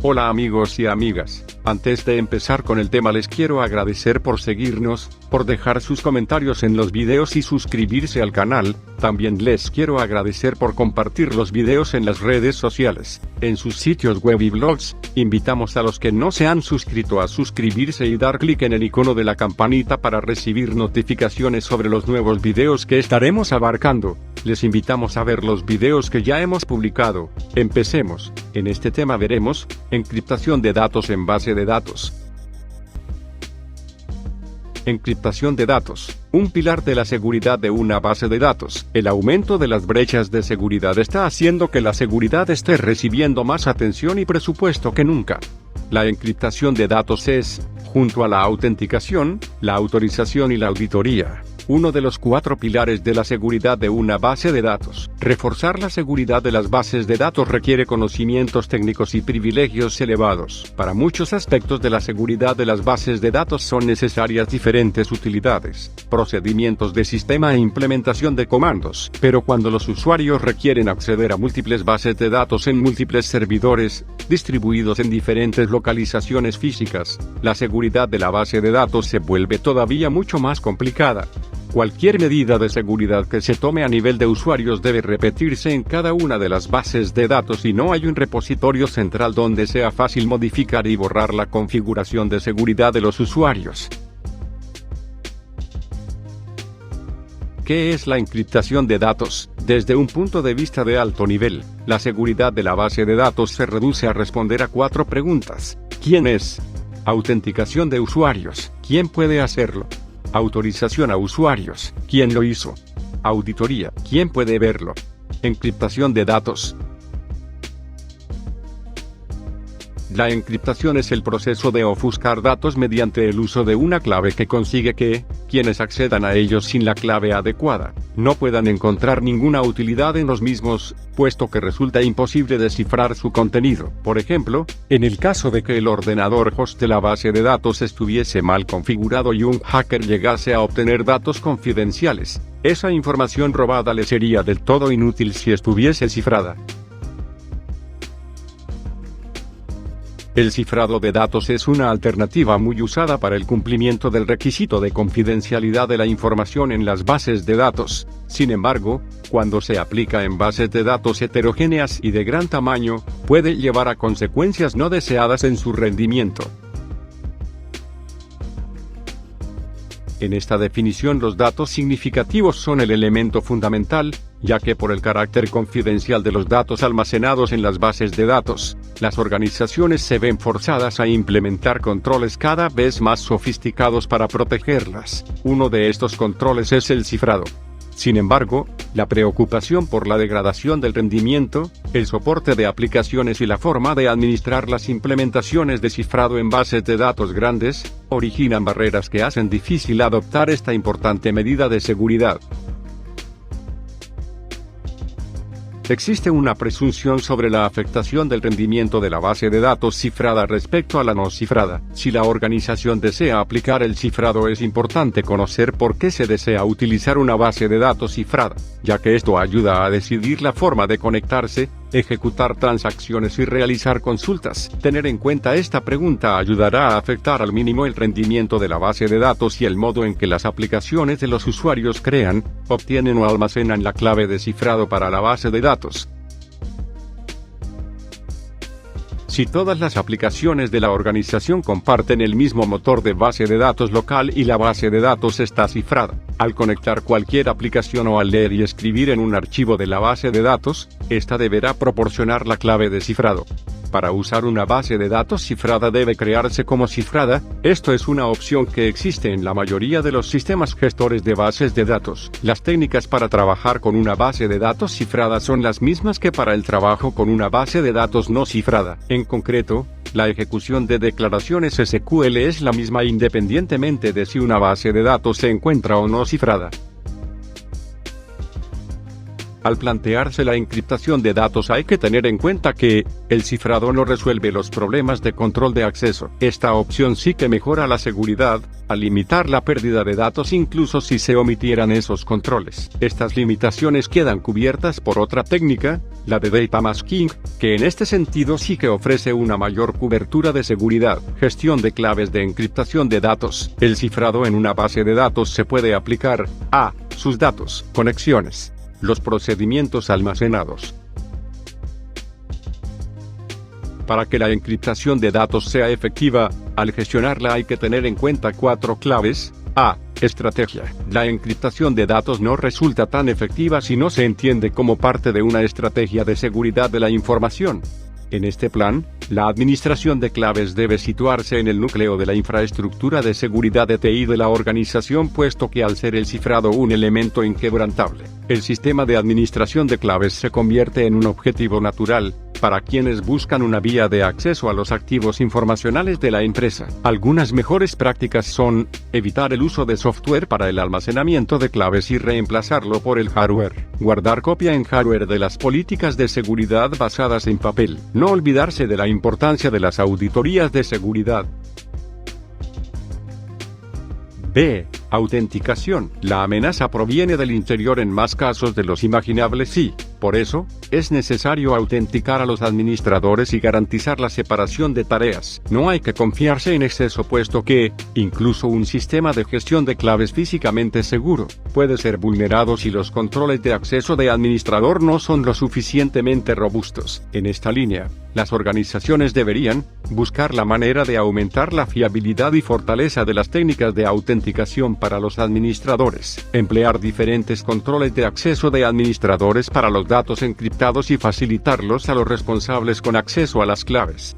Hola amigos y amigas, antes de empezar con el tema les quiero agradecer por seguirnos, por dejar sus comentarios en los videos y suscribirse al canal. También les quiero agradecer por compartir los videos en las redes sociales, en sus sitios web y blogs. Invitamos a los que no se han suscrito a suscribirse y dar clic en el icono de la campanita para recibir notificaciones sobre los nuevos videos que estaremos abarcando. Les invitamos a ver los videos que ya hemos publicado. Empecemos. En este tema veremos encriptación de datos en base de datos. Encriptación de datos, un pilar de la seguridad de una base de datos. El aumento de las brechas de seguridad está haciendo que la seguridad esté recibiendo más atención y presupuesto que nunca. La encriptación de datos es, junto a la autenticación, la autorización y la auditoría, uno de los 4 pilares de la seguridad de una base de datos. Reforzar la seguridad de las bases de datos requiere conocimientos técnicos y privilegios elevados. Para muchos aspectos de la seguridad de las bases de datos son necesarias diferentes utilidades, procedimientos de sistema e implementación de comandos. Pero cuando los usuarios requieren acceder a múltiples bases de datos en múltiples servidores, distribuidos en diferentes localizaciones físicas, la seguridad de la base de datos se vuelve todavía mucho más complicada. Cualquier medida de seguridad que se tome a nivel de usuarios debe repetirse en cada una de las bases de datos y no hay un repositorio central donde sea fácil modificar y borrar la configuración de seguridad de los usuarios. ¿Qué es la encriptación de datos? Desde un punto de vista de alto nivel, la seguridad de la base de datos se reduce a responder a 4 preguntas. ¿Quién es? Autenticación de usuarios. ¿Quién puede hacerlo? Autorización a usuarios. ¿Quién lo hizo? Auditoría. ¿Quién puede verlo? Encriptación de datos. La encriptación es el proceso de ofuscar datos mediante el uso de una clave que consigue que, quienes accedan a ellos sin la clave adecuada, no puedan encontrar ninguna utilidad en los mismos, puesto que resulta imposible descifrar su contenido. Por ejemplo, en el caso de que el ordenador host de la base de datos estuviese mal configurado y un hacker llegase a obtener datos confidenciales, esa información robada le sería del todo inútil si estuviese cifrada. El cifrado de datos es una alternativa muy usada para el cumplimiento del requisito de confidencialidad de la información en las bases de datos. Sin embargo, cuando se aplica en bases de datos heterogéneas y de gran tamaño, puede llevar a consecuencias no deseadas en su rendimiento. En esta definición los datos significativos son el elemento fundamental, ya que por el carácter confidencial de los datos almacenados en las bases de datos, las organizaciones se ven forzadas a implementar controles cada vez más sofisticados para protegerlas. Uno de estos controles es el cifrado. Sin embargo, la preocupación por la degradación del rendimiento, el soporte de aplicaciones y la forma de administrar las implementaciones de cifrado en bases de datos grandes, originan barreras que hacen difícil adoptar esta importante medida de seguridad. Existe una presunción sobre la afectación del rendimiento de la base de datos cifrada respecto a la no cifrada. Si la organización desea aplicar el cifrado, es importante conocer por qué se desea utilizar una base de datos cifrada, ya que esto ayuda a decidir la forma de conectarse, ejecutar transacciones y realizar consultas. Tener en cuenta esta pregunta ayudará a afectar al mínimo el rendimiento de la base de datos y el modo en que las aplicaciones de los usuarios crean, obtienen o almacenan la clave de cifrado para la base de datos. Si todas las aplicaciones de la organización comparten el mismo motor de base de datos local y la base de datos está cifrada, al conectar cualquier aplicación o al leer y escribir en un archivo de la base de datos, esta deberá proporcionar la clave de cifrado. Para usar una base de datos cifrada debe crearse como cifrada. Esto es una opción que existe en la mayoría de los sistemas gestores de bases de datos. Las técnicas para trabajar con una base de datos cifrada son las mismas que para el trabajo con una base de datos no cifrada. En concreto, la ejecución de declaraciones SQL es la misma independientemente de si una base de datos se encuentra o no cifrada. Al plantearse la encriptación de datos hay que tener en cuenta que el cifrado no resuelve los problemas de control de acceso. Esta opción sí que mejora la seguridad, al limitar la pérdida de datos incluso si se omitieran esos controles. Estas limitaciones quedan cubiertas por otra técnica, la de data masking, que en este sentido sí que ofrece una mayor cobertura de seguridad. Gestión de claves de encriptación de datos. El cifrado en una base de datos se puede aplicar a sus datos, conexiones, los procedimientos almacenados. Para que la encriptación de datos sea efectiva, al gestionarla hay que tener en cuenta 4 claves. A. Estrategia. La encriptación de datos no resulta tan efectiva si no se entiende como parte de una estrategia de seguridad de la información. En este plan, la administración de claves debe situarse en el núcleo de la infraestructura de seguridad de TI de la organización, puesto que al ser el cifrado un elemento inquebrantable, el sistema de administración de claves se convierte en un objetivo natural para quienes buscan una vía de acceso a los activos informacionales de la empresa. Algunas mejores prácticas son evitar el uso de software para el almacenamiento de claves y reemplazarlo por el hardware. Guardar copia en hardware de las políticas de seguridad basadas en papel. No olvidarse de la importancia de las auditorías de seguridad. B. Autenticación. La amenaza proviene del interior en más casos de los imaginables y, por eso, es necesario autenticar a los administradores y garantizar la separación de tareas. No hay que confiarse en exceso, puesto que, incluso un sistema de gestión de claves físicamente seguro, puede ser vulnerado si los controles de acceso de administrador no son lo suficientemente robustos. En esta línea, las organizaciones deberían buscar la manera de aumentar la fiabilidad y fortaleza de las técnicas de autenticación para los administradores, emplear diferentes controles de acceso de administradores para los datos encriptados y facilitarlos a los responsables con acceso a las claves.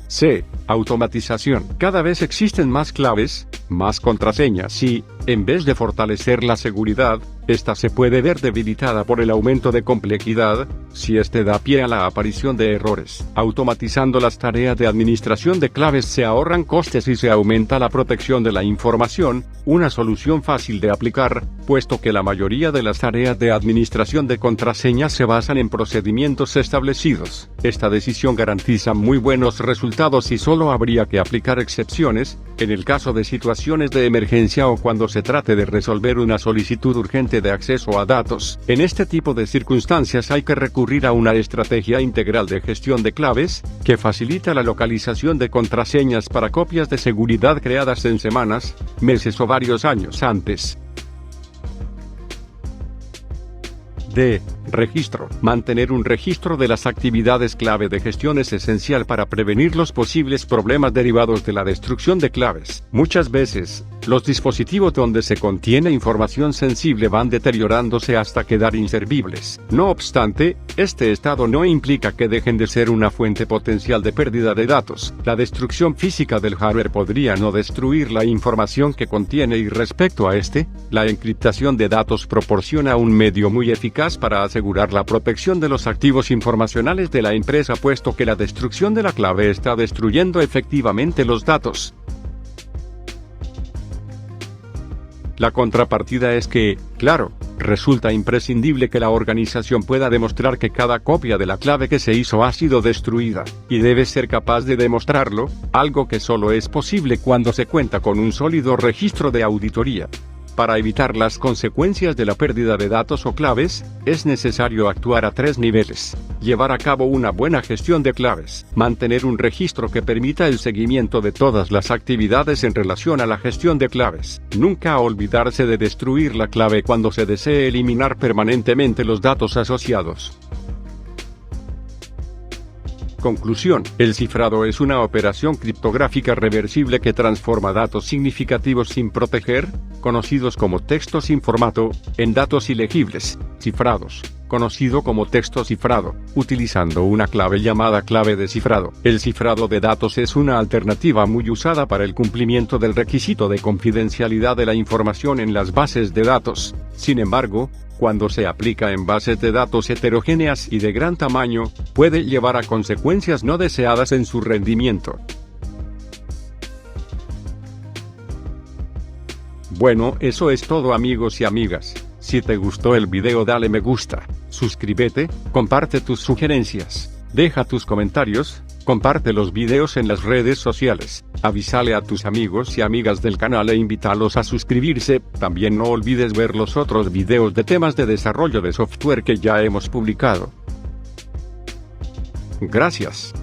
C. Automatización. Cada vez existen más claves, más contraseñas y, en vez de fortalecer la seguridad, esta se puede ver debilitada por el aumento de complejidad, si este da pie a la aparición de errores. Automatizando las tareas de administración de claves se ahorran costes y se aumenta la protección de la información, una solución fácil de aplicar, puesto que la mayoría de las tareas de administración de contraseñas se basan en procedimientos establecidos. Esta decisión garantiza muy buenos resultados y solo habría que aplicar excepciones, en el caso de situaciones de emergencia o cuando se trate de resolver una solicitud urgente de acceso a datos. En este tipo de circunstancias hay que recurrir a una estrategia integral de gestión de claves, que facilita la localización de contraseñas para copias de seguridad creadas en semanas, meses o varios años antes. D. Registro. Mantener un registro de las actividades clave de gestión es esencial para prevenir los posibles problemas derivados de la destrucción de claves. Muchas veces, los dispositivos donde se contiene información sensible van deteriorándose hasta quedar inservibles. No obstante, este estado no implica que dejen de ser una fuente potencial de pérdida de datos. La destrucción física del hardware podría no destruir la información que contiene y respecto a la encriptación de datos proporciona un medio muy eficaz para asegurar la protección de los activos informacionales de la empresa, puesto que la destrucción de la clave está destruyendo efectivamente los datos. La contrapartida es que, claro, resulta imprescindible que la organización pueda demostrar que cada copia de la clave que se hizo ha sido destruida, y debe ser capaz de demostrarlo, algo que solo es posible cuando se cuenta con un sólido registro de auditoría. Para evitar las consecuencias de la pérdida de datos o claves, es necesario actuar a 3 niveles. Llevar a cabo una buena gestión de claves. Mantener un registro que permita el seguimiento de todas las actividades en relación a la gestión de claves. Nunca olvidarse de destruir la clave cuando se desee eliminar permanentemente los datos asociados. Conclusión. El cifrado es una operación criptográfica reversible que transforma datos significativos sin proteger, conocidos como texto sin formato, en datos ilegibles, cifrados, conocido como texto cifrado, utilizando una clave llamada clave de cifrado. El cifrado de datos es una alternativa muy usada para el cumplimiento del requisito de confidencialidad de la información en las bases de datos. Sin embargo, cuando se aplica en bases de datos heterogéneas y de gran tamaño, puede llevar a consecuencias no deseadas en su rendimiento. Bueno, eso es todo, amigos y amigas. Si te gustó el video dale me gusta, suscríbete, comparte tus sugerencias, deja tus comentarios, comparte los videos en las redes sociales, avísale a tus amigos y amigas del canal e invítalos a suscribirse. También no olvides ver los otros videos de temas de desarrollo de software que ya hemos publicado. Gracias.